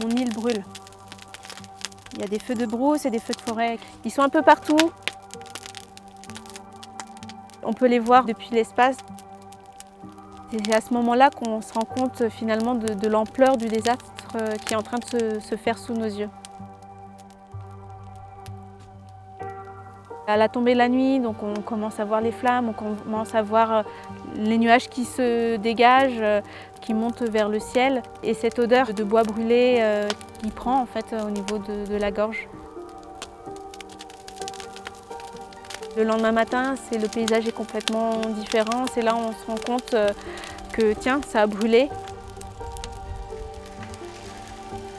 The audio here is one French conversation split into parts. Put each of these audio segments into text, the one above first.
Mon île brûle. Il y a des feux de brousse et des feux de forêt. Ils sont un peu partout. On peut les voir depuis l'espace. C'est à ce moment-là qu'on se rend compte finalement de l'ampleur du désastre qui est en train de se faire sous nos yeux. À la tombée de la nuit, donc on commence à voir les flammes, on commence à voir les nuages qui se dégagent, qui montent vers le ciel, et cette odeur de bois brûlé qui prend en fait au niveau de la gorge. Le lendemain matin, le paysage est complètement différent. C'est là où on se rend compte que tiens, ça a brûlé.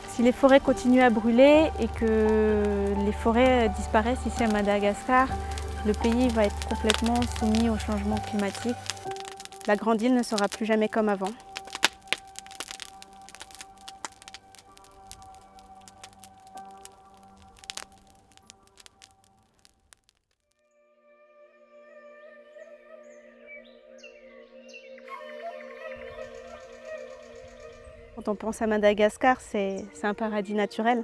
Si les forêts continuent à brûler et que les forêts disparaissent ici à Madagascar, le pays va être complètement soumis au changement climatique. La grande île ne sera plus jamais comme avant. Quand on pense à Madagascar, c'est un paradis naturel.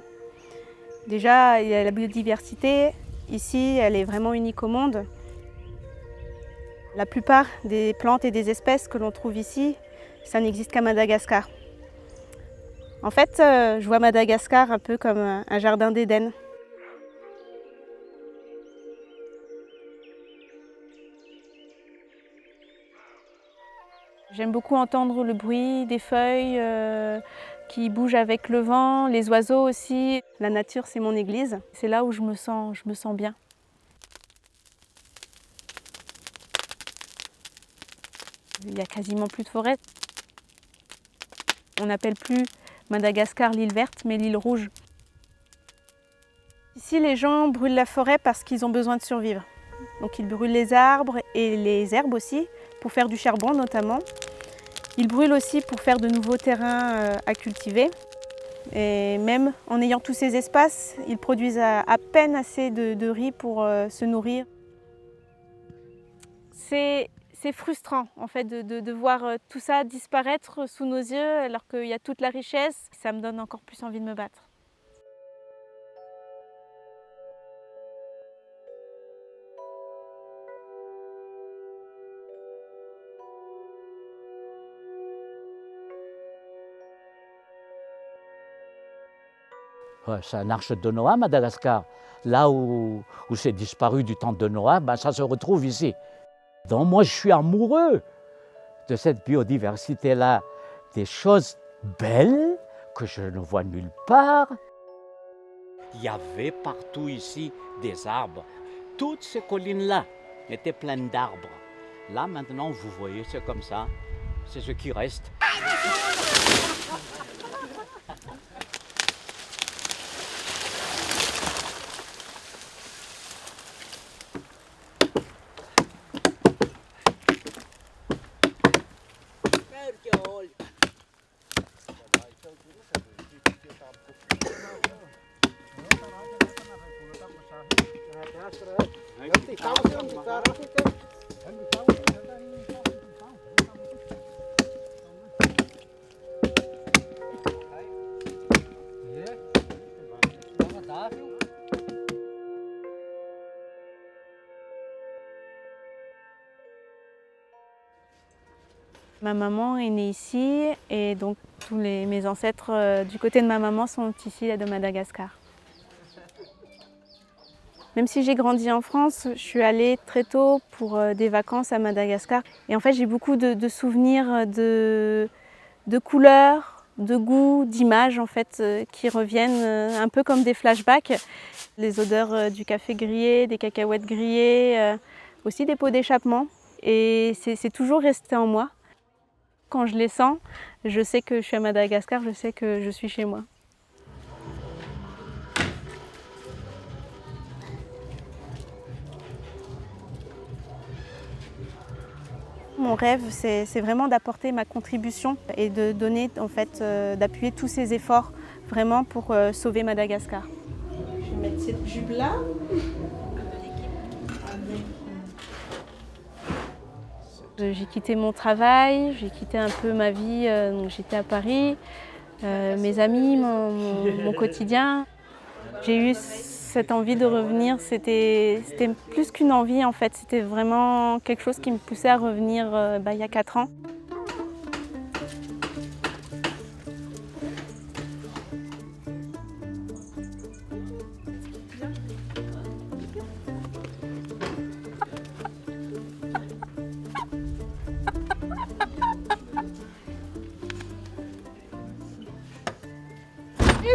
Déjà, il y a la biodiversité. Ici, elle est vraiment unique au monde. La plupart des plantes et des espèces que l'on trouve ici, ça n'existe qu'à Madagascar. En fait, je vois Madagascar un peu comme un jardin d'Éden. J'aime beaucoup entendre le bruit des feuilles qui bougent avec le vent, les oiseaux aussi. La nature, c'est mon église. C'est là où je me sens bien. Il n'y a quasiment plus de forêt. On n'appelle plus Madagascar l'île verte, mais l'île rouge. Ici, les gens brûlent la forêt parce qu'ils ont besoin de survivre. Donc ils brûlent les arbres et les herbes aussi, pour faire du charbon notamment. Ils brûlent aussi pour faire de nouveaux terrains à cultiver. Et même en ayant tous ces espaces, ils produisent à peine assez de riz pour se nourrir. C'est frustrant en fait de voir tout ça disparaître sous nos yeux alors qu'il y a toute la richesse. Ça me donne encore plus envie de me battre. Ouais, c'est un arche de Noé, Madagascar. Là où c'est disparu du temps de Noé, ben, ça se retrouve ici. Donc moi, je suis amoureux de cette biodiversité-là, des choses belles que je ne vois nulle part. Il y avait partout ici des arbres. Toutes ces collines-là étaient pleines d'arbres. Là, maintenant, vous voyez, c'est comme ça. C'est ce qui reste. Ma maman est née ici et donc tous mes ancêtres du côté de ma maman sont ici de Madagascar. Même si j'ai grandi en France, je suis allée très tôt pour des vacances à Madagascar. Et en fait, j'ai beaucoup de souvenirs de couleurs, de goûts, d'images en fait, qui reviennent un peu comme des flashbacks. Les odeurs du café grillé, des cacahuètes grillées, aussi des pots d'échappement. Et c'est toujours resté en moi. Quand je les sens, je sais que je suis à Madagascar, je sais que je suis chez moi. Mon rêve, c'est vraiment d'apporter ma contribution et de donner, en fait, d'appuyer tous ces efforts vraiment pour sauver Madagascar. Je vais mettre cette jupe-là. J'ai quitté mon travail, j'ai quitté un peu ma vie, donc j'étais à Paris. mes amis, mon quotidien. J'ai eu cette envie de revenir, c'était plus qu'une envie en fait, c'était vraiment quelque chose qui me poussait à revenir il y a 4 ans.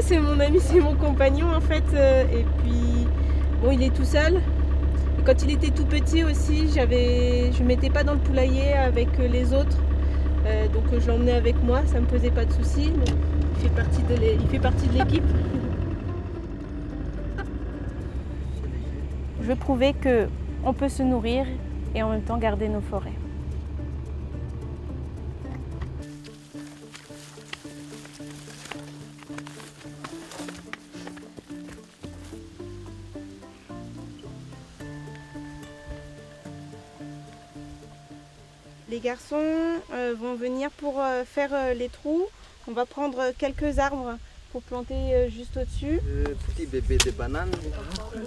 C'est mon ami, c'est mon compagnon en fait. Et puis, bon, il est tout seul. Et quand il était tout petit aussi, je ne mettais pas dans le poulailler avec les autres. Donc je l'emmenais avec moi, ça ne me posait pas de soucis. Il fait partie de l'équipe. Je veux prouver qu'on peut se nourrir et en même temps garder nos forêts. Les garçons vont venir pour faire les trous. On va prendre quelques arbres pour planter juste au-dessus. Petit bébé de banane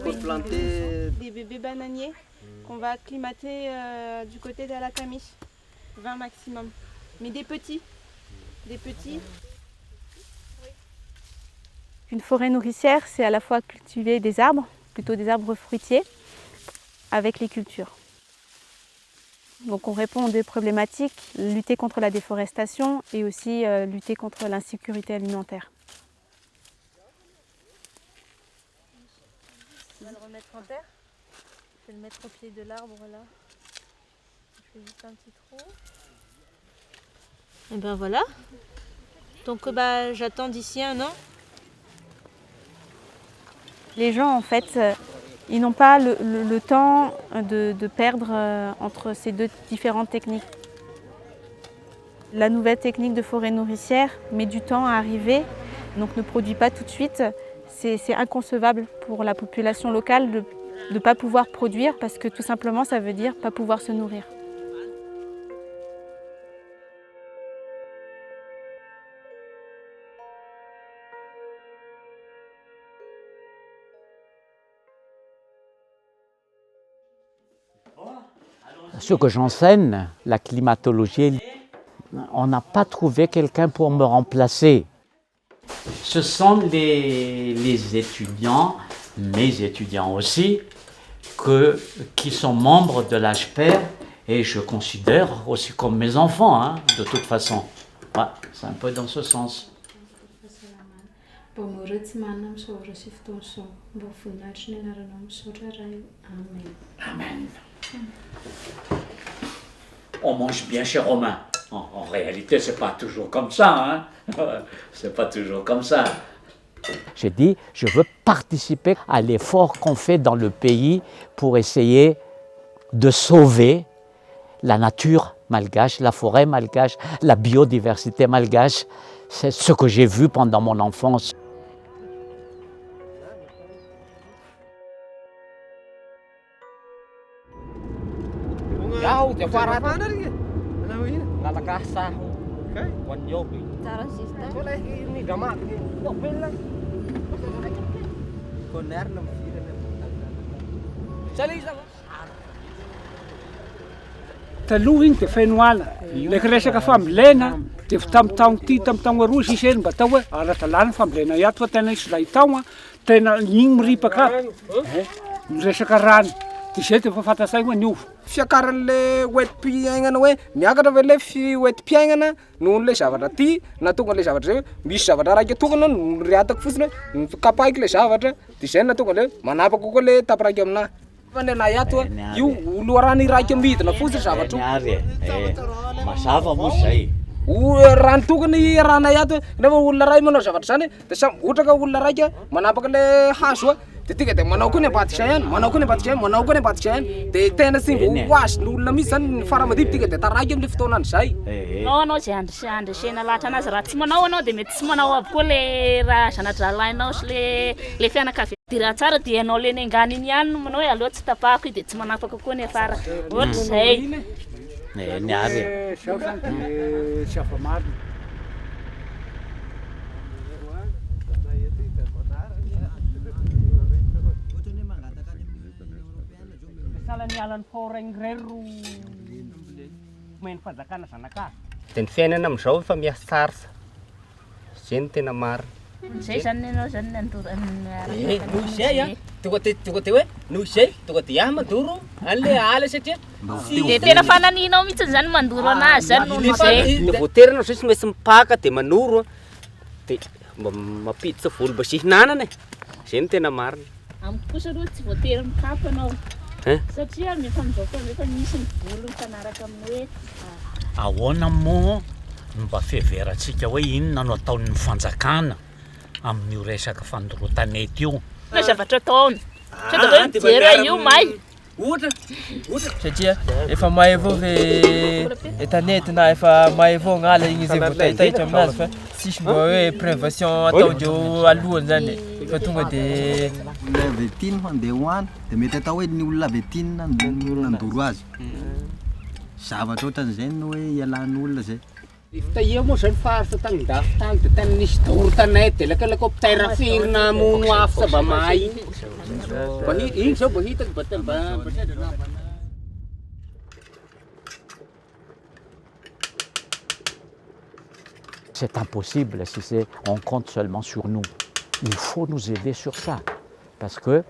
pour planter. Des bébés bananiers qu'on va acclimater du côté d'Alakami. 20 maximum. Mais des petits. Une forêt nourricière, c'est à la fois cultiver des arbres, plutôt des arbres fruitiers, avec les cultures. Donc on répond aux deux problématiques, lutter contre la déforestation et aussi lutter contre l'insécurité alimentaire. On va le remettre en terre. Je vais le mettre au pied de l'arbre là. Je fais juste un petit trou. Et ben voilà. Donc j'attends d'ici 1 an. Les gens en fait, ils n'ont pas le temps de perdre entre ces deux différentes techniques. La nouvelle technique de forêt nourricière met du temps à arriver, donc ne produit pas tout de suite. C'est inconcevable pour la population locale de ne pas pouvoir produire parce que tout simplement ça veut dire pas pouvoir se nourrir. Ce que j'enseigne, la climatologie, on n'a pas trouvé quelqu'un pour me remplacer. Ce sont les étudiants, mes étudiants aussi, qui sont membres de l'HPR et je considère aussi comme mes enfants, hein, de toute façon. Ouais, c'est un peu dans ce sens. Amen. On mange bien chez Romain. En réalité, c'est pas toujours comme ça, hein. C'est pas toujours comme ça. J'ai dit, je veux participer à l'effort qu'on fait dans le pays pour essayer de sauver la nature malgache, la forêt malgache, la biodiversité malgache. C'est ce que j'ai vu pendant mon enfance. Taloha igny dia feno ala. Ilay resaka fambolena dia tamin'ny taogno aroa sisy mba atao hoe ara-dalàna fambolena iato fa tena isy ilay tao tena igny miripaka resaka rano. Dia izay dia efa fantatsay hoe niova. Fiakaran'le oetim-piainana hoe miakatra ve le oetim-piainana noho n'ilay zavatra ty na tonga n'ilay zavatra zay hoe misy zavatra raika tokana no rehatako fotsiny hoe kapahiko ilay zavatra dia izay na tonga le manapaka koa le tapiraika aminahy. Fa ny anahy ato io loharano iraika midina fotsiny zavatra io. Mazava moa zay. Raha tokony rahanay ato rehefa olona ray manao zavatra zany dia samy ohatra ka olona raika manapaka le hazo dia tika dia manao koa ny ambadik'izay ihany, manao koa ny ambadik'izay ihany, manao koa ny ambadik'izay ihany dia tena tsy mbo ho azy ny olona mihitsy zany ny fara-madibo tika dia taraiky amin'ilay fotoana an'izay. Anao zay andresena lahatra anazy raha tsy manao anao dia mety tsy manao avokoa le raha zanadralainao sy le fianakaviana. Dia raha tsara dia anao le nengany iny ihany no manao hoe aleo tsy tapahako dia tsy manapaka koa ny afara. Ohatra izay. Zao zany dia tsy afa-marina. nialan'ny paoraigny rero meny fazakana zanakà. Dia ny fiainana amin'izao efa miasarisa. Izay no tena marina. Zay zany ianao zany Noho izay a, tonga dia hoe noho izay tonga dia ahy mandoro an'ilay ala satria dia tena fananinao mihitsy zany mandoro anazy zany noho izay. dia voatery anao zay tsy maintsy mipaka dia manoro dia mba mampiditra volo mba sy hihinanana e. Izay no tena marina. Amiko kosa aloha tsy voatery mikapa anao satria efa amin'izao fotoana efa misy ny volo mifanaraka amin'ny hoe Ahoana moa no mba fiheverantsika hoe inona no ataon'ny fanjakana amin'io resaka fandorotanety io? na zavatra ataony. Sao dia hoe mijery io may. Ohatra Satria efa mahay avao ve tanety na efa mahay avao gn'ala igny izay voataitaitra aminazy fa sisy mba hoe prévention ataondreo alohany zany fa tonga dia ilay vetina fandeha hoany dia mety atao hoe ny olona vetina ny olona ndoro azy. Zavatra ohatran'izay no hoe ialan'ny olona zay. Fitaia moa zany faritra tagny-dafy tagny dia tena nisy dorotanay dia l'hélicoptère firina mono afo saba may igny zao mba hitako mba sendra. C'est impossible si on compte seulement sur nous. Il faut nous aider sur ça. Parce que,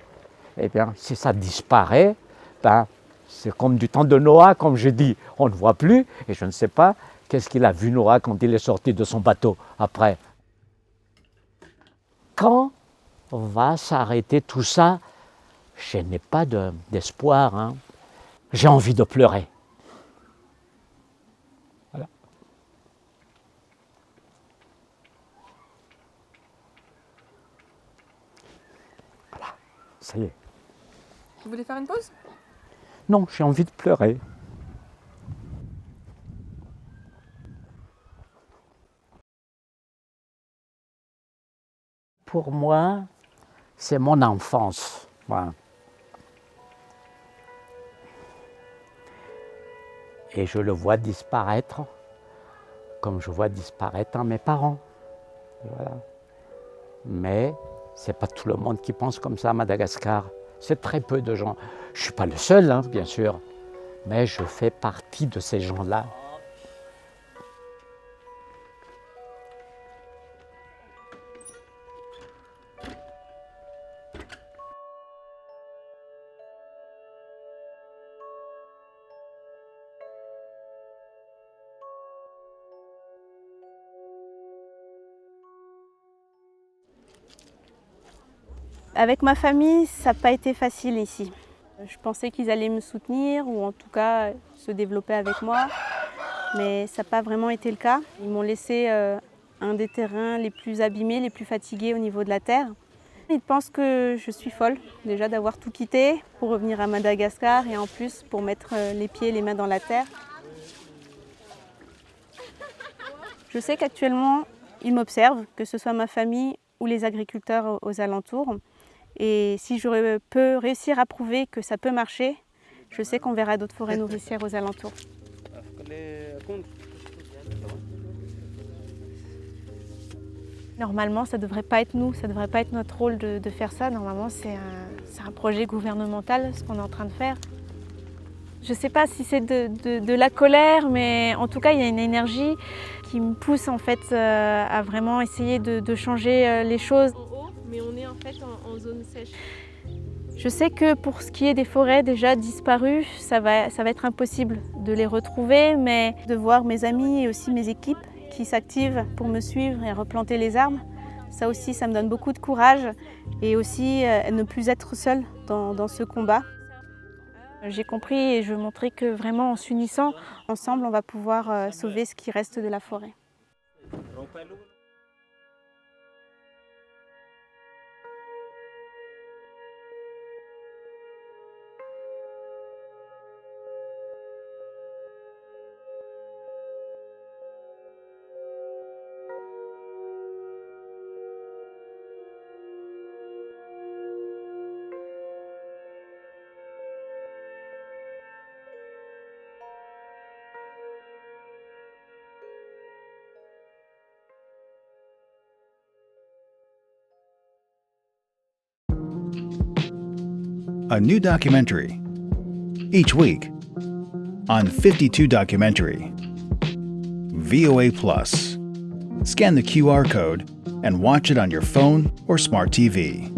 eh bien, si ça disparaît, ben, c'est comme du temps de Noah, comme je dis, on ne voit plus, et je ne sais pas qu'est-ce qu'il a vu Noah quand il est sorti de son bateau après. Quand va s'arrêter tout ça? Je n'ai pas d'espoir. Hein. J'ai envie de pleurer. Voilà. Voilà, ça y est. Vous voulez faire une pause? Non, j'ai envie de pleurer. Pour moi, c'est mon enfance. Voilà. Et je le vois disparaître, comme je vois disparaître mes parents. Voilà. Mais ce n'est pas tout le monde qui pense comme ça à Madagascar. C'est très peu de gens. Je ne suis pas le seul, hein, bien sûr, mais je fais partie de ces gens-là. Avec ma famille, ça n'a pas été facile ici. Je pensais qu'ils allaient me soutenir ou en tout cas se développer avec moi, mais ça n'a pas vraiment été le cas. Ils m'ont laissé un des terrains les plus abîmés, les plus fatigués au niveau de la terre. Ils pensent que je suis folle déjà d'avoir tout quitté pour revenir à Madagascar et en plus pour mettre les pieds et les mains dans la terre. Je sais qu'actuellement, ils m'observent, que ce soit ma famille ou les agriculteurs aux alentours. Et si je peux réussir à prouver que ça peut marcher, je sais qu'on verra d'autres forêts nourricières aux alentours. Normalement, ça ne devrait pas être nous, ça ne devrait pas être notre rôle de faire ça. Normalement, c'est un projet gouvernemental, ce qu'on est en train de faire. Je ne sais pas si c'est de la colère, mais en tout cas, il y a une énergie qui me pousse en fait à vraiment essayer de changer les choses. Mais on est en fait en zone sèche. Je sais que pour ce qui est des forêts déjà disparues, ça va être impossible de les retrouver, mais de voir mes amis et aussi mes équipes qui s'activent pour me suivre et replanter les arbres, ça aussi, ça me donne beaucoup de courage et aussi ne plus être seule dans ce combat. J'ai compris et je veux montrer que vraiment en s'unissant, ensemble, on va pouvoir sauver ce qui reste de la forêt. A new documentary, each week on 52 Documentary. VOA Plus. Scan the QR code and watch it on your phone or smart TV.